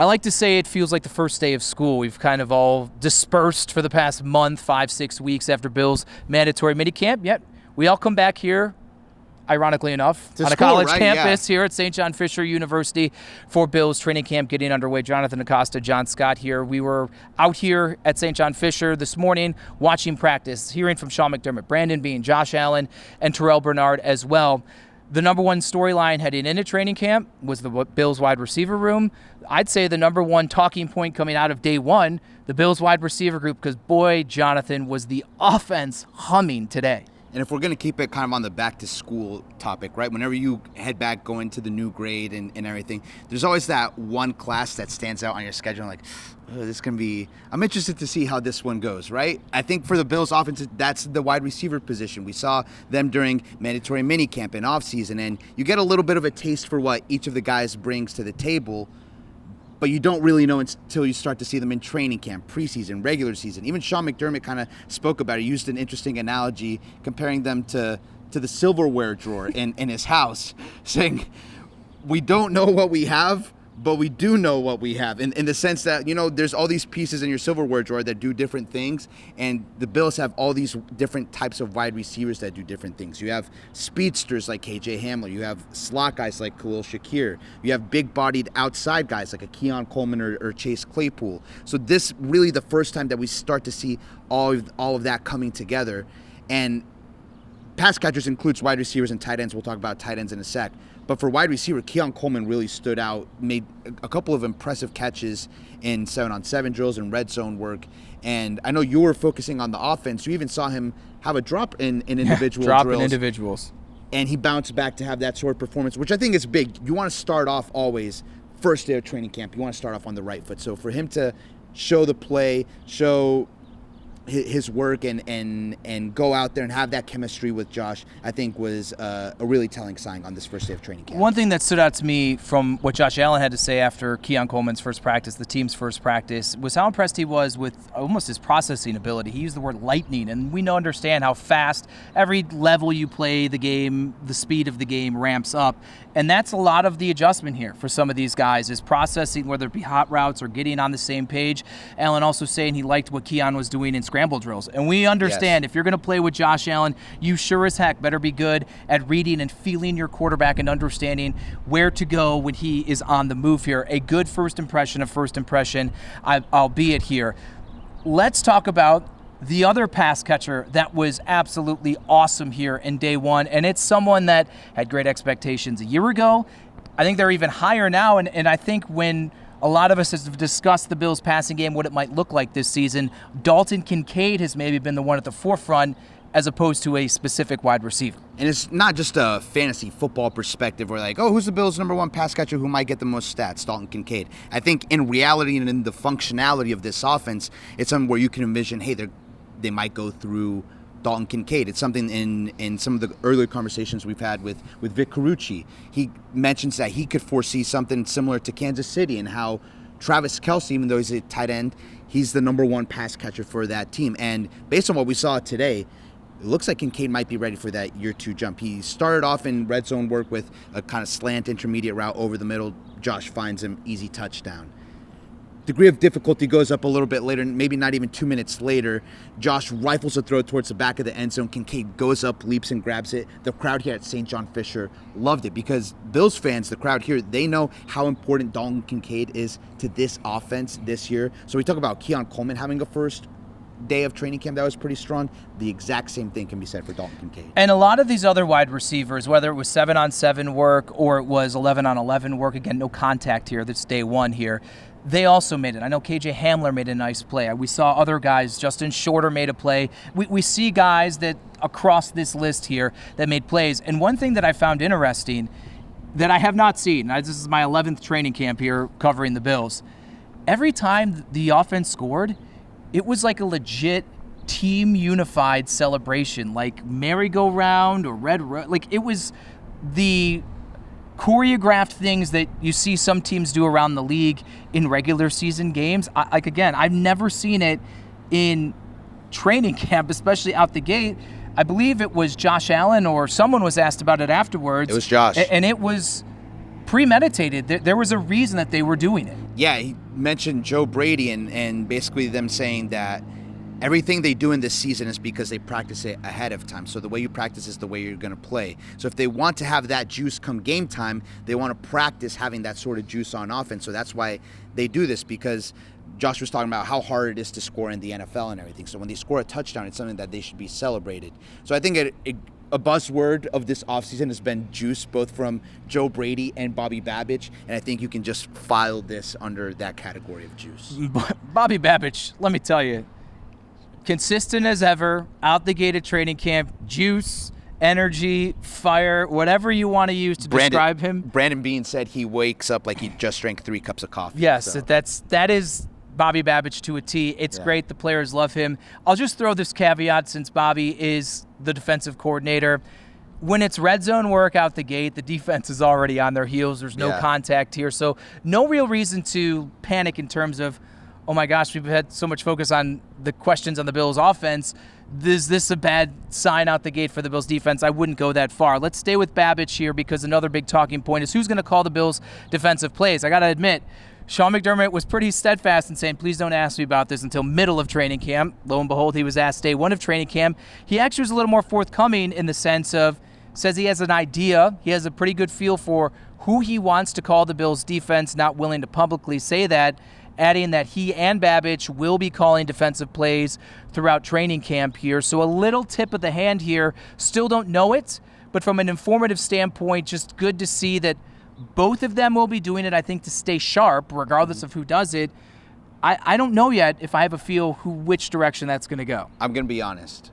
I like to say it feels like the first day of school. We've kind of all dispersed for the past month, 5-6 weeks after Bill's mandatory minicamp. Yet we all come back here, ironically enough, on a college campus here at St. John Fisher University for Bill's training camp getting underway. Jonathan Acosta, John Scott here. We were out here at St. John Fisher this morning watching practice, hearing from Sean McDermott, Brandon Bean, Josh Allen, and Terrell Bernard as well. The number one storyline heading into training camp was the Bills wide receiver room. I'd say the number one talking point coming out of day one, the Bills wide receiver group, because boy, Jonathan, was the offense humming today. And if we're going to keep it kind of on the back-to-school topic, right, whenever you head back, go into the new grade and everything, there's always that one class that stands out on your schedule, like, oh, this is going to be – I'm interested to see how this one goes, right? I think for the Bills offense, that's the wide receiver position. We saw them during mandatory minicamp and offseason, and you get a little bit of a taste for what each of the guys brings to the table, but you don't really know until you start to see them in training camp, preseason, regular season. Even Sean McDermott kind of spoke about it, used an interesting analogy comparing them to the silverware drawer in his house, saying, we don't know what we have, but we do know what we have in the sense that, you know, there's all these pieces in your silverware drawer that do different things, and the Bills have all these different types of wide receivers that do different things. You have speedsters like KJ Hamler. You have slot guys like Khalil Shakir. You have big-bodied outside guys like a Keon Coleman or Chase Claypool. So this really the first time that we start to see all of that coming together. And pass catchers includes wide receivers and tight ends. We'll talk about tight ends in a sec. But for wide receiver, Keon Coleman really stood out, made a couple of impressive catches in 7-on-7 drills and red zone work. And I know you were focusing on the offense. You even saw him have a drop in individual drills. Drop in individuals. And he bounced back to have that sort of performance, which I think is big. You want to start off always, first day of training camp, you want to start off on the right foot. So for him to show the play, show his work and go out there and have that chemistry with Josh, I think was a really telling sign on this first day of training camp. One thing that stood out to me from what Josh Allen had to say after Keon Coleman's first practice, the team's first practice, was how impressed he was with almost his processing ability. He used the word lightning, and we understand how fast every level you play the game, the speed of the game ramps up. And that's a lot of the adjustment here for some of these guys, is processing, whether it be hot routes or getting on the same page. Allen also saying he liked what Keon was doing in scramble drills. And we understand if you're going to play with Josh Allen, you sure as heck better be good at reading and feeling your quarterback and understanding where to go when he is on the move here. A good first impression, albeit here. Let's talk about the other pass catcher that was absolutely awesome here in day one, and it's someone that had great expectations a year ago. I think they're even higher now, and I think when a lot of us have discussed the Bills' passing game, what it might look like this season, Dalton Kincaid has maybe been the one at the forefront as opposed to a specific wide receiver. And it's not just a fantasy football perspective where like, oh, who's the Bills' number one pass catcher who might get the most stats? Dalton Kincaid. I think in reality and in the functionality of this offense, it's something where you can envision, hey, they might go through Dalton Kincaid. It's something in some of the earlier conversations we've had with Vic Carucci. He mentions that he could foresee something similar to Kansas City and how Travis Kelce, even though he's a tight end, he's the number one pass catcher for that team. And based on what we saw today, it looks like Kincaid might be ready for that year two jump. He started off in red zone work with a kind of slant intermediate route over the middle. Josh finds him, easy touchdown. Degree of difficulty goes up a little bit later, maybe not even 2 minutes later. Josh rifles a throw towards the back of the end zone. Kincaid goes up, leaps, and grabs it. The crowd here at St. John Fisher loved it because Bills fans, the crowd here, they know how important Dalton Kincaid is to this offense this year. So we talk about Keon Coleman having a first day of training camp that was pretty strong. The exact same thing can be said for Dalton Kincaid. And a lot of these other wide receivers, whether it was 7-on-7 work or it was 11-on-11 work, again, no contact here, that's day one here, they also made it. I know KJ Hamler made a nice play. We saw other guys, Justin Shorter made a play. We see guys that across this list here that made plays. And one thing that I found interesting that I have not seen, this is my 11th training camp here covering the Bills, every time the offense scored, it was like a legit team unified celebration, like merry-go-round or red rose. Like it was the choreographed things that you see some teams do around the league in regular season games. I've never seen it in training camp, especially out the gate. I believe it was Josh Allen or someone was asked about it afterwards. It was Josh. And it was premeditated. There was a reason that they were doing it. Yeah, he mentioned Joe Brady and basically them saying that everything they do in this season is because they practice it ahead of time. So the way you practice is the way you're going to play. So if they want to have that juice come game time, they want to practice having that sort of juice on offense. So that's why they do this, because Josh was talking about how hard it is to score in the NFL and everything. So when they score a touchdown, it's something that they should be celebrated. So I think a buzzword of this offseason has been juice, both from Joe Brady and Bobby Babich, and I think you can just file this under that category of juice. Bobby Babich, let me tell you, consistent as ever, out the gate at training camp, juice, energy, fire, whatever you want to use to describe him. Brandon Beane said he wakes up like he just drank 3 cups of coffee. Yes, so. that is Bobby Babich to a T. It's great. The players love him. I'll just throw this caveat, since Bobby is the defensive coordinator. When it's red zone work out the gate, the defense is already on their heels. There's no contact here. So no real reason to panic in terms of, oh my gosh, we've had so much focus on the questions on the Bills offense. Is this a bad sign out the gate for the Bills defense? I wouldn't go that far. Let's stay with Babich here, because another big talking point is who's going to call the Bills defensive plays. I got to admit, Sean McDermott was pretty steadfast in saying, please don't ask me about this until middle of training camp. Lo and behold, he was asked day 1 of training camp. He actually was a little more forthcoming in the sense of, says he has an idea. He has a pretty good feel for who he wants to call the Bills defense, not willing to publicly say that, adding that he and Babich will be calling defensive plays throughout training camp here. So a little tip of the hand here. Still don't know it, but from an informative standpoint, just good to see that both of them will be doing it, I think, to stay sharp, regardless of who does it. I don't know yet if I have a feel which direction that's going to go. I'm going to be honest.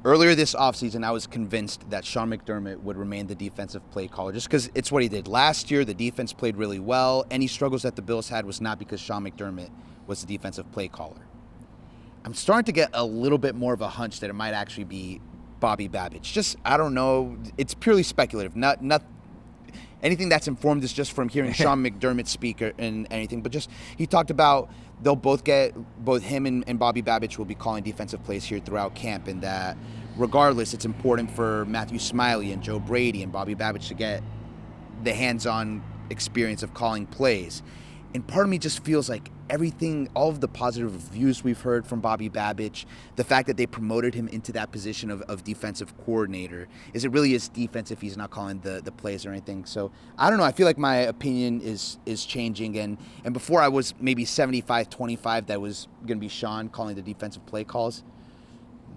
Earlier this offseason, I was convinced that Sean McDermott would remain the defensive play caller, just because it's what he did. Last year, the defense played really well. Any struggles that the Bills had was not because Sean McDermott was the defensive play caller. I'm starting to get a little bit more of a hunch that it might actually be Bobby Babich. Just, I don't know. It's purely speculative. Not anything that's informed is just from hearing Sean McDermott speak and anything. But just, he talked about both him and Bobby Babich will be calling defensive plays here throughout camp, and that regardless, it's important for Matthew Smiley and Joe Brady and Bobby Babich to get the hands-on experience of calling plays. And part of me just feels like everything, all of the positive reviews we've heard from Bobby Babich, the fact that they promoted him into that position of defensive coordinator, is it really is defense if he's not calling the plays or anything? So I don't know. I feel like my opinion is changing. And before I was maybe 75-25 that was going to be Sean calling the defensive play calls.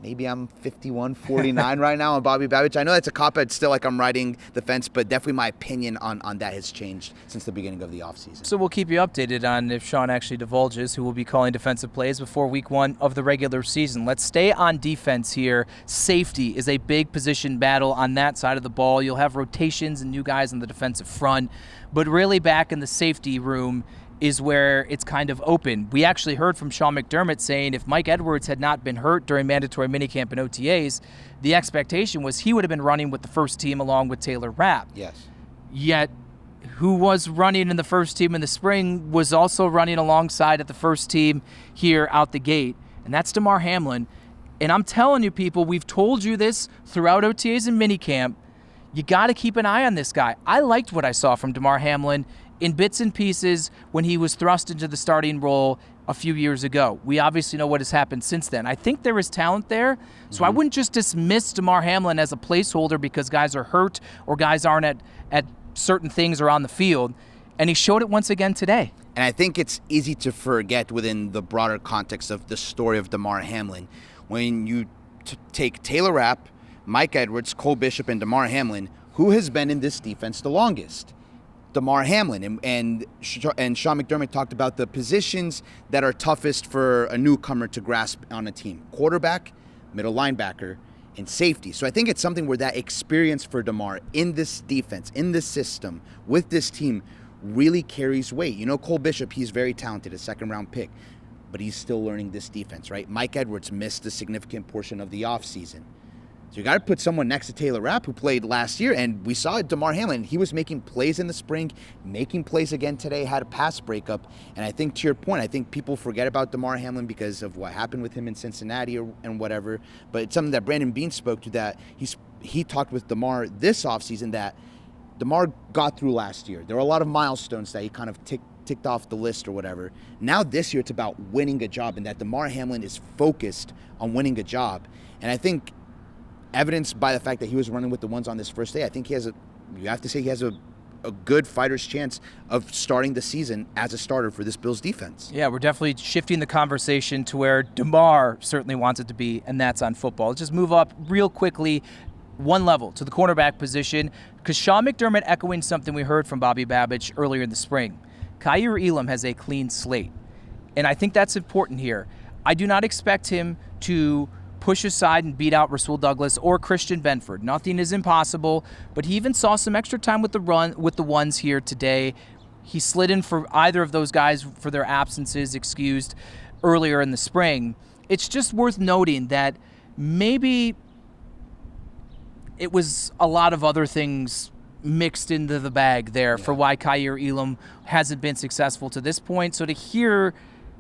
Maybe I'm 51-49 right now on Bobby Babich. I know that's a cop-out, still like I'm riding the fence, but definitely my opinion on that has changed since the beginning of the offseason. So we'll keep you updated on if Sean actually divulges who will be calling defensive plays before week 1 of the regular season. Let's stay on defense here. Safety is a big position battle on that side of the ball. You'll have rotations and new guys on the defensive front, but really back in the safety room is where it's kind of open. We actually heard from Sean McDermott saying if Mike Edwards had not been hurt during mandatory minicamp and OTAs, the expectation was he would have been running with the first team along with Taylor Rapp. Yes. Yet, who was running in the first team in the spring was also running alongside at the first team here out the gate, and that's Damar Hamlin. And I'm telling you, people, we've told you this throughout OTAs and minicamp. You got to keep an eye on this guy. I liked what I saw from Damar Hamlin in bits and pieces when he was thrust into the starting role a few years ago. We obviously know what has happened since then. I think there is talent there, so I wouldn't just dismiss Damar Hamlin as a placeholder because guys are hurt or guys aren't at certain things or on the field, and he showed it once again today. And I think it's easy to forget within the broader context of the story of Damar Hamlin. When you take Taylor Rapp, Mike Edwards, Cole Bishop, and Damar Hamlin, who has been in this defense the longest? Damar Hamlin. And Sean McDermott talked about the positions that are toughest for a newcomer to grasp on a team: quarterback, middle linebacker, and safety. So I think it's something where that experience for Damar in this defense, in this system, with this team, really carries weight. You know, Cole Bishop, he's very talented, a second-round pick, but he's still learning this defense, right? Mike Edwards missed a significant portion of the offseason. So you got to put someone next to Taylor Rapp, who played last year, and we saw Damar Hamlin. He was making plays in the spring, making plays again today, had a pass breakup. And I think, to your point, I think people forget about Damar Hamlin because of what happened with him in Cincinnati and whatever. But it's something that Brandon Beane spoke to, that he talked with Damar this offseason, that DeMar got through last year. There were a lot of milestones that he kind of ticked off the list or whatever. Now this year it's about winning a job, and that DeMar Hamlin is focused on winning a job. And I think evidenced by the fact that he was running with the ones on this first day, I think he has a good fighter's chance of starting the season as a starter for this Bills defense. Yeah, we're definitely shifting the conversation to where DeMar certainly wants it to be, and that's on football. Let's just move up real quickly one level to the cornerback position, because Sean McDermott echoing something we heard from Bobby Babich earlier in the spring. Kaiir Elam has a clean slate, and I think that's important here. I do not expect him to push aside and beat out Rasul Douglas or Christian Benford. Nothing is impossible, but he even saw some extra time with the ones here today. He slid in for either of those guys for their absences excused earlier in the spring. It's just worth noting that maybe it was a lot of other things mixed into the bag there for why Kaiir Elam hasn't been successful to this point. So to hear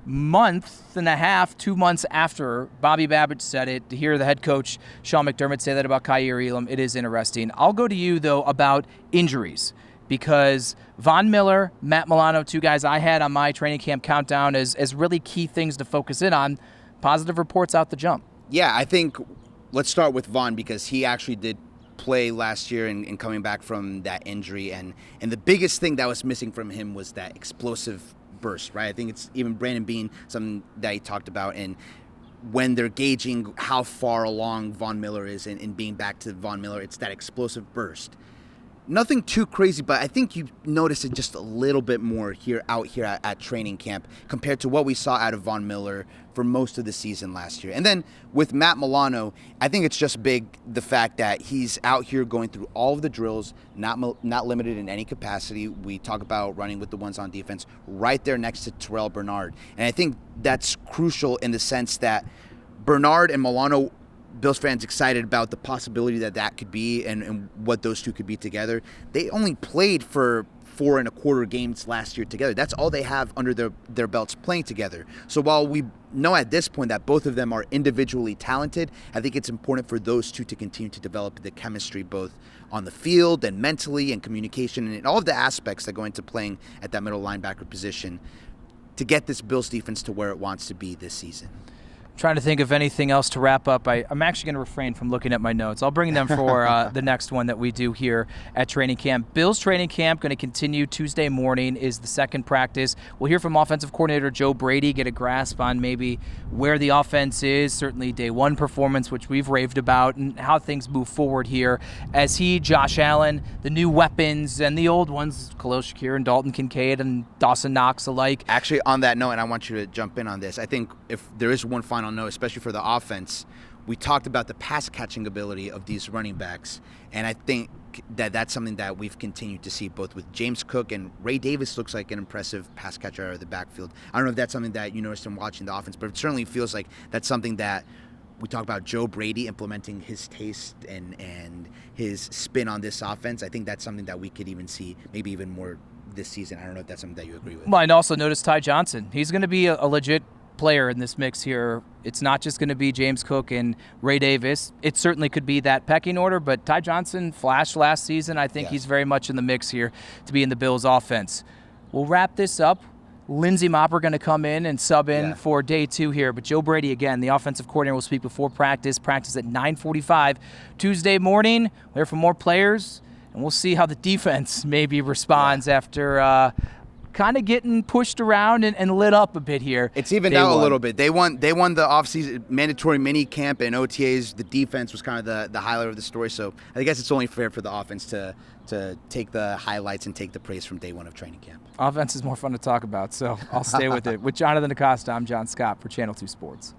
month and a half, 2 months after Bobby Babich said it, to hear the head coach Sean McDermott say that about Kaiir Elam, it is interesting. I'll go to you, though, about injuries, because Von Miller, Matt Milano, two guys I had on my training camp countdown as really key things to focus in on. Positive reports out the jump. Yeah, I think let's start with Von, because he actually did play last year and coming back from that injury, and the biggest thing that was missing from him was that explosive burst, right? I think it's even Brandon Beane, something that he talked about, and when they're gauging how far along Von Miller is in being back to Von Miller, it's that explosive burst. Nothing too crazy, but I think you notice it just a little bit more out here at training camp compared to what we saw out of Von Miller for most of the season last year. And then with Matt Milano, I think it's just big the fact that he's out here going through all of the drills, not limited in any capacity. We talk about running with the ones on defense right there next to Terrell Bernard. And I think that's crucial in the sense that Bernard and Milano, Bills fans excited about the possibility that could be and what those two could be together. They only played for 4.25 games last year together. That's all they have under their belts playing together. So while we know at this point that both of them are individually talented, I think it's important for those two to continue to develop the chemistry both on the field and mentally and communication and all of the aspects that go into playing at that middle linebacker position to get this Bills defense to where it wants to be this season. Trying to think of anything else to wrap up. I'm actually going to refrain from looking at my notes. I'll bring them for the next one that we do here at training camp. Bills training camp going to continue Tuesday morning is the second practice. We'll hear from offensive coordinator Joe Brady, get a grasp on maybe where the offense is, certainly day one performance, which we've raved about, and how things move forward here as he, Josh Allen, the new weapons and the old ones, Khalil Shakir and Dalton Kincaid and Dawson Knox alike. Actually, on that note, and I want you to jump in on this, I think if there is one final note, especially for the offense, we talked about the pass catching ability of these running backs, and I think that's something that we've continued to see both with James Cook, and Ray Davis looks like an impressive pass catcher out of the backfield. I don't know if that's something that you noticed in watching the offense, but it certainly feels like that's something that we talk about Joe Brady implementing his taste and his spin on this offense. I think that's something that we could even see maybe even more this season. I don't know if that's something that you agree with. Well, and also notice Ty Johnson. He's going to be a legit player in this mix here. It's not just going to be James Cook and Ray Davis. It certainly could be that pecking order, but Ty Johnson flashed last season. I think he's very much in the mix here to be in the Bills offense. We'll wrap this up. Lindsey Mopper going to come in and sub in for day two here, but Joe Brady, again, the offensive coordinator, will speak before practice at 9:45 Tuesday morning. We'll hear from more players, and we'll see how the defense maybe responds after kind of getting pushed around and lit up a bit here. It's evened out a little bit. They won the offseason mandatory mini camp and OTAs. The defense was kind of the highlight of the story. So I guess it's only fair for the offense to take the highlights and take the praise from day one of training camp. Offense is more fun to talk about, so I'll stay with it. With Jonathan Acosta, I'm John Scott for Channel 2 Sports.